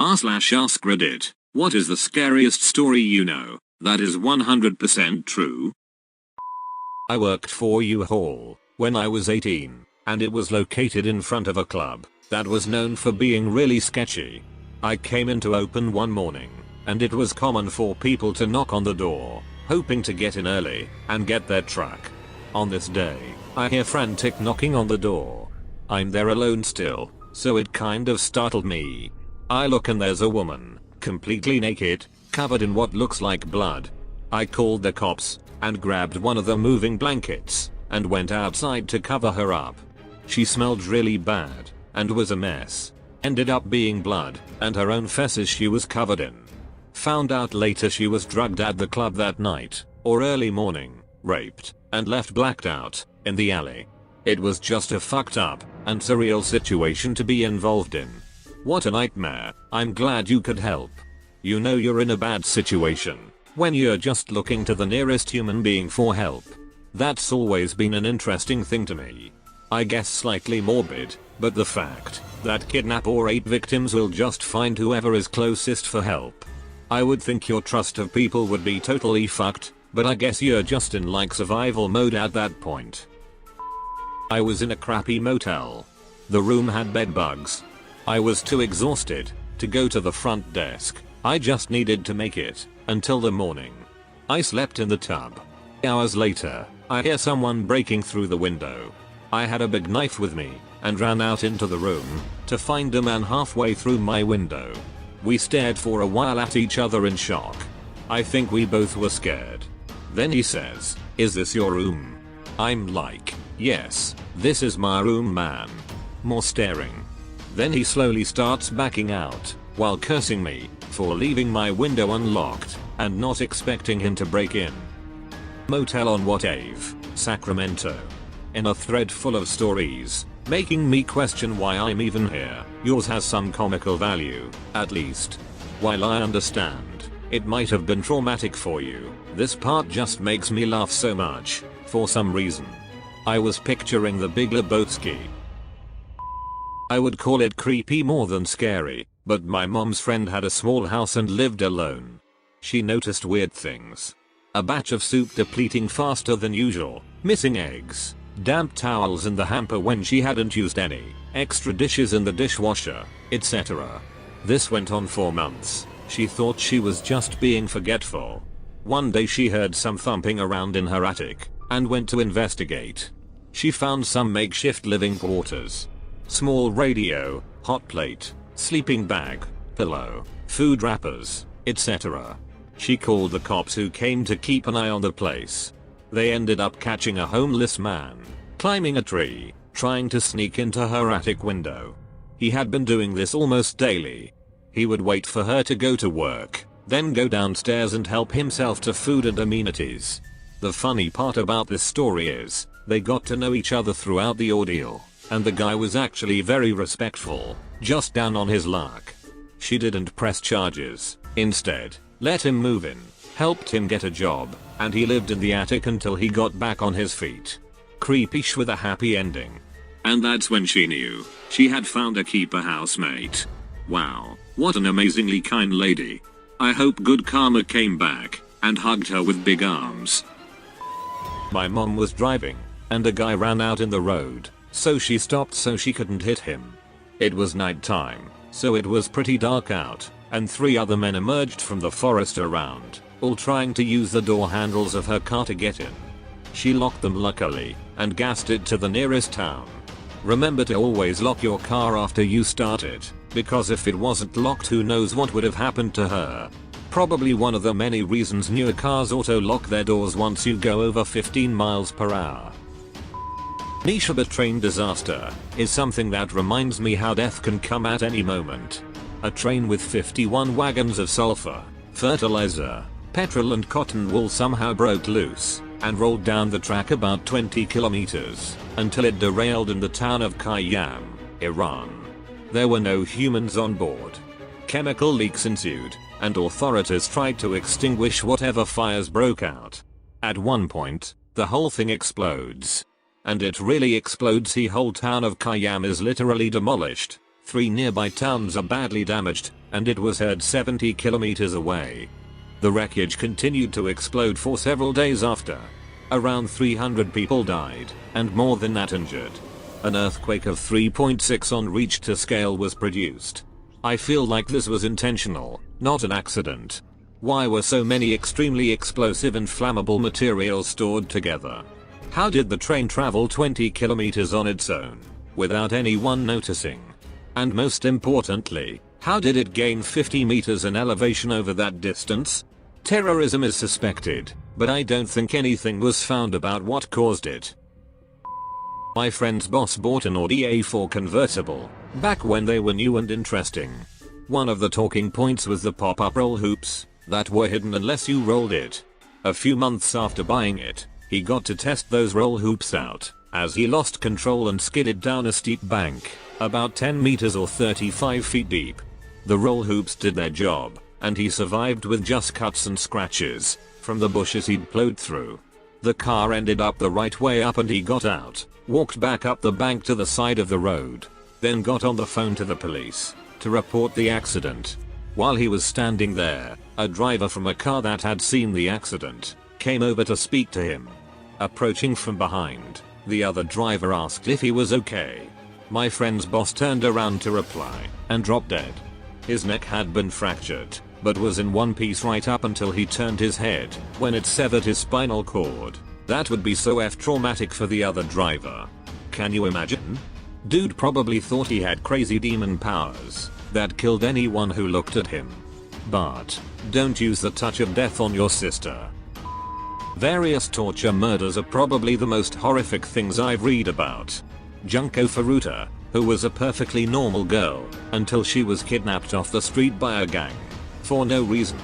r/AskReddit. What is the scariest story you know that is 100% true? I worked for U-Haul when I was 18, and it was located in front of a club that was known for being really sketchy. I came in to open one morning, and it was common for people to knock on the door, hoping to get in early and get their truck. On this day, I hear frantic knocking on the door. I'm there alone still, so it kind of startled me. I look and there's a woman, completely naked, covered in what looks like blood. I called the cops and grabbed one of the moving blankets and went outside to cover her up. She smelled really bad and was a mess. Ended up being blood and her own feces she was covered in. Found out later she was drugged at the club that night, or early morning, raped, and left blacked out in the alley. It was just a fucked up and surreal situation to be involved in. What a nightmare. I'm glad you could help. You know you're in a bad situation when you're just looking to the nearest human being for help. That's always been an interesting thing to me. I guess slightly morbid, but the fact that kidnap or rape victims will just find whoever is closest for help. I would think your trust of people would be totally fucked, but I guess you're just in like survival mode at that point. I was in a crappy motel. The room had bed bugs. I was too exhausted to go to the front desk. I just needed to make it until the morning. I slept in the tub. Hours later, I hear someone breaking through the window. I had a big knife with me and ran out into the room to find a man halfway through my window. We stared for a while at each other in shock. I think we both were scared. Then he says, "Is this your room?" I'm like, "Yes, this is my room, man." More staring. Then he slowly starts backing out while cursing me for leaving my window unlocked and not expecting him to break in. Motel on What Ave, Sacramento. In a thread full of stories, making me question why I'm even here. Yours has some comical value, at least. While I understand it might have been traumatic for you, this part just makes me laugh so much, for some reason. I was picturing the Big Lebowski. I would call it creepy more than scary, but my mom's friend had a small house and lived alone. She noticed weird things. A batch of soup depleting faster than usual, missing eggs, damp towels in the hamper when she hadn't used any, extra dishes in the dishwasher, etc. This went on for months. She thought she was just being forgetful. One day she heard some thumping around in her attic and went to investigate. She found some makeshift living quarters. Small radio, hot plate, sleeping bag, pillow, food wrappers, etc. She called the cops who came to keep an eye on the place. They ended up catching a homeless man climbing a tree, trying to sneak into her attic window. He had been doing this almost daily. He would wait for her to go to work, then go downstairs and help himself to food and amenities. The funny part about this story is, they got to know each other throughout the ordeal, and the guy was actually very respectful, just down on his luck. She didn't press charges, instead, let him move in, helped him get a job, and he lived in the attic until he got back on his feet. Creepy-ish with a happy ending. And that's when she knew she had found a keeper housemate. Wow, what an amazingly kind lady. I hope good karma came back and hugged her with big arms. My mom was driving, and a guy ran out in the road, so she stopped so she couldn't hit him. It was nighttime, so it was pretty dark out, and 3 other men emerged from the forest around, all trying to use the door handles of her car to get in. She locked them luckily, and gassed it to the nearest town. Remember to always lock your car after you start it, because if it wasn't locked who knows what would have happened to her. Probably one of the many reasons newer cars auto-lock their doors once you go over 15 miles per hour. Niche of a train disaster is something that reminds me how death can come at any moment. A train with 51 wagons of sulfur, fertilizer, petrol and cotton wool somehow broke loose and rolled down the track about 20 kilometers until it derailed in the town of Khayyam, Iran. There were no humans on board. Chemical leaks ensued, and authorities tried to extinguish whatever fires broke out. At one point, the whole thing explodes. And it really explodes. The whole town of Khayyam is literally demolished. 3 nearby towns are badly damaged, and it was heard 70 kilometers away. The wreckage continued to explode for several days after. Around 300 people died, and more than that injured. An earthquake of 3.6 on Richter scale was produced. I feel like this was intentional, not an accident. Why were so many extremely explosive and flammable materials stored together? How did the train travel 20 kilometers on its own, without anyone noticing? And most importantly, how did it gain 50 meters in elevation over that distance? Terrorism is suspected, but I don't think anything was found about what caused it. My friend's boss bought an Audi A4 convertible, back when they were new and interesting. One of the talking points was the pop-up roll hoops, that were hidden unless you rolled it. A few months after buying it, he got to test those roll hoops out, as he lost control and skidded down a steep bank, about 10 meters or 35 feet deep. The roll hoops did their job, and he survived with just cuts and scratches from the bushes he'd plowed through. The car ended up the right way up and he got out, walked back up the bank to the side of the road, then got on the phone to the police to report the accident. While he was standing there, a driver from a car that had seen the accident came over to speak to him. Approaching from behind, the other driver asked if he was okay. My friend's boss turned around to reply and dropped dead. His neck had been fractured, but was in one piece right up until he turned his head when it severed his spinal cord. That would be so traumatic for the other driver. Can you imagine? Dude probably thought he had crazy demon powers that killed anyone who looked at him. But don't use the touch of death on your sister. Various torture murders are probably the most horrific things I've read about. Junko Furuta, who was a perfectly normal girl until she was kidnapped off the street by a gang. For no reason.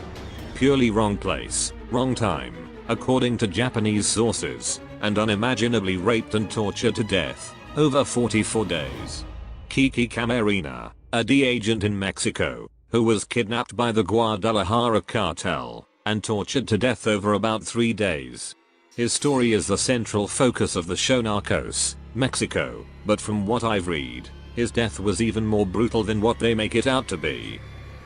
Purely wrong place, wrong time, according to Japanese sources, and unimaginably raped and tortured to death over 44 days. Kiki Camarena, a D agent in Mexico, who was kidnapped by the Guadalajara cartel and tortured to death over about 3 days. His story is the central focus of the show Narcos, Mexico, but from what I've read, his death was even more brutal than what they make it out to be.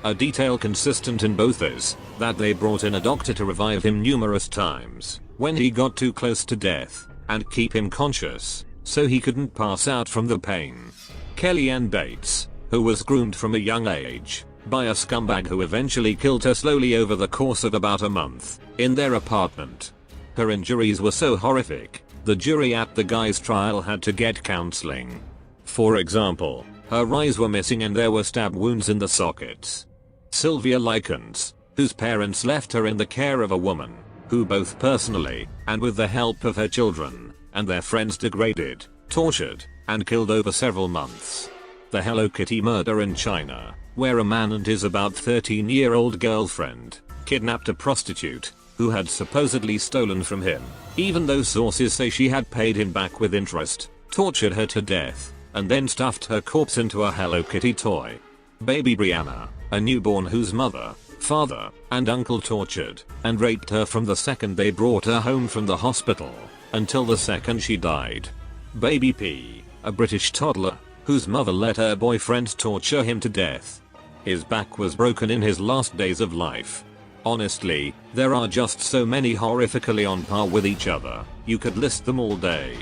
A detail consistent in both is that they brought in a doctor to revive him numerous times when he got too close to death and keep him conscious so he couldn't pass out from the pain. Kellyanne Bates, who was groomed from a young age by a scumbag who eventually killed her slowly over the course of about a month in their apartment. Her injuries were so horrific, the jury at the guy's trial had to get counseling. For example, her eyes were missing and there were stab wounds in the sockets. Sylvia Likens, whose parents left her in the care of a woman who both personally and with the help of her children and their friends degraded, tortured, and killed over several months. The Hello Kitty murder in China, where a man and his about 13-year-old girlfriend kidnapped a prostitute who had supposedly stolen from him, even though sources say she had paid him back with interest, tortured her to death, and then stuffed her corpse into a Hello Kitty toy. Baby Brianna, a newborn whose mother, father, and uncle tortured and raped her from the second they brought her home from the hospital until the second she died. Baby P, a British toddler whose mother let her boyfriend torture him to death. His back was broken in his last days of life. Honestly, there are just so many horrifically on par with each other, you could list them all day.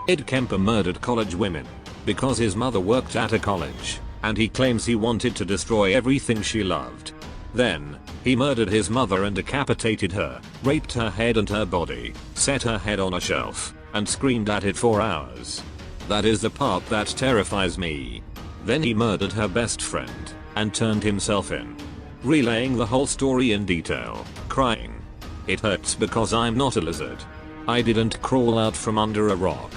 Ed Kemper murdered college women because his mother worked at a college, and he claims he wanted to destroy everything she loved. Then, he murdered his mother and decapitated her, raped her head and her body, set her head on a shelf, and screamed at it for hours. That is the part that terrifies me. Then he murdered her best friend and turned himself in. Relaying the whole story in detail, crying. It hurts because I'm not a lizard. I didn't crawl out from under a rock.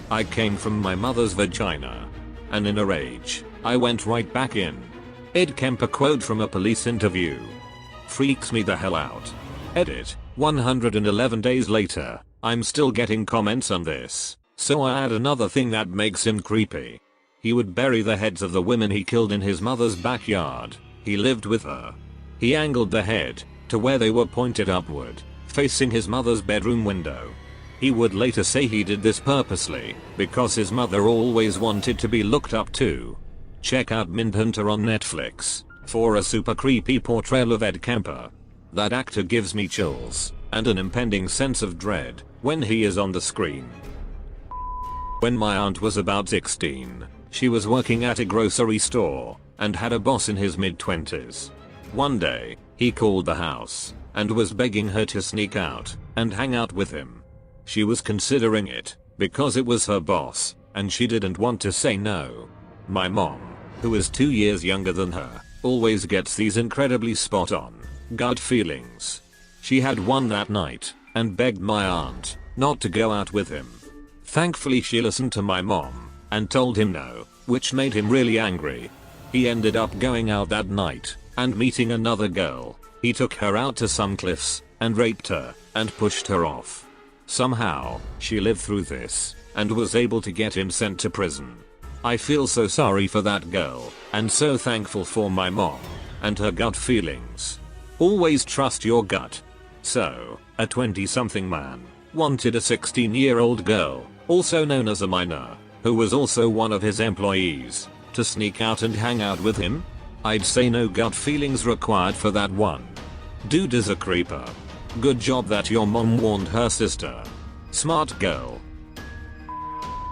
I came from my mother's vagina. And in a rage, I went right back in. Ed Kemper quote from a police interview. Freaks me the hell out. Edit, 111 days later, I'm still getting comments on this, so I add another thing that makes him creepy. He would bury the heads of the women he killed in his mother's backyard. He lived with her. He angled the head to where they were pointed upward, facing his mother's bedroom window. He would later say he did this purposely because his mother always wanted to be looked up to. Check out Mindhunter on Netflix for a super creepy portrayal of Ed Kemper. That actor gives me chills and an impending sense of dread when he is on the screen. When my aunt was about 16, she was working at a grocery store and had a boss in his mid-20s. One day, he called the house and was begging her to sneak out and hang out with him. She was considering it because it was her boss and she didn't want to say no. My mom, who is 2 years younger than her, always gets these incredibly spot on gut feelings. She had one that night and begged my aunt not to go out with him. Thankfully she listened to my mom and told him no, which made him really angry. He ended up going out that night and meeting another girl. He took her out to some cliffs and raped her and pushed her off. Somehow, she lived through this and was able to get him sent to prison. I feel so sorry for that girl and so thankful for my mom and her gut feelings. Always trust your gut. So, a 20-something man wanted a 16-year-old girl, also known as a minor, who was also one of his employees, to sneak out and hang out with him? I'd say no gut feelings required for that one. Dude is a creeper. Good job that your mom warned her sister. Smart girl.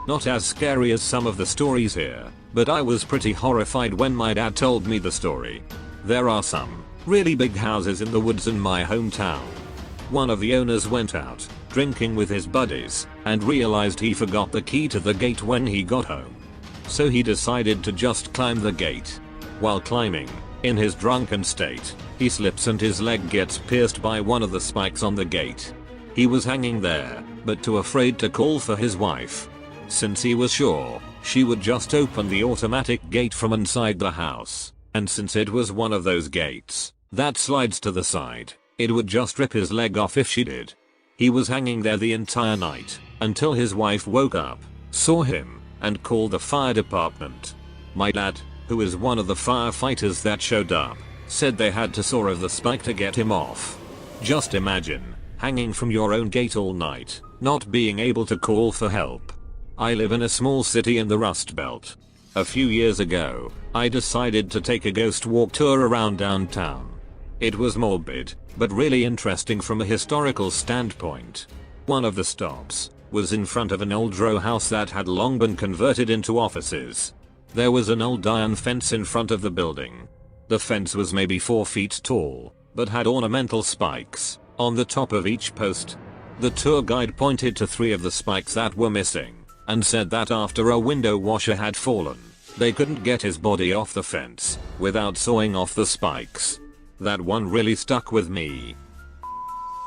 Not as scary as some of the stories here, but I was pretty horrified when my dad told me the story. There are some really big houses in the woods in my hometown. One of the owners went out drinking with his buddies and realized he forgot the key to the gate when he got home. So he decided to just climb the gate. While climbing, in his drunken state, he slips and his leg gets pierced by one of the spikes on the gate. He was hanging there, but too afraid to call for his wife. Since he was sure she would just open the automatic gate from inside the house, and since it was one of those gates that slides to the side, it would just rip his leg off if she did. He was hanging there the entire night until his wife woke up, saw him, and called the fire department. My dad, who is one of the firefighters that showed up, said they had to saw off the spike to get him off. Just imagine hanging from your own gate all night, not being able to call for help. I live in a small city in the Rust Belt. A few years ago, I decided to take a ghost walk tour around downtown. It was morbid, but really interesting from a historical standpoint. One of the stops was in front of an old row house that had long been converted into offices. There was an old iron fence in front of the building. The fence was maybe 4 feet tall, but had ornamental spikes on the top of each post. The tour guide pointed to 3 of the spikes that were missing and said that after a window washer had fallen, they couldn't get his body off the fence without sawing off the spikes. That one really stuck with me.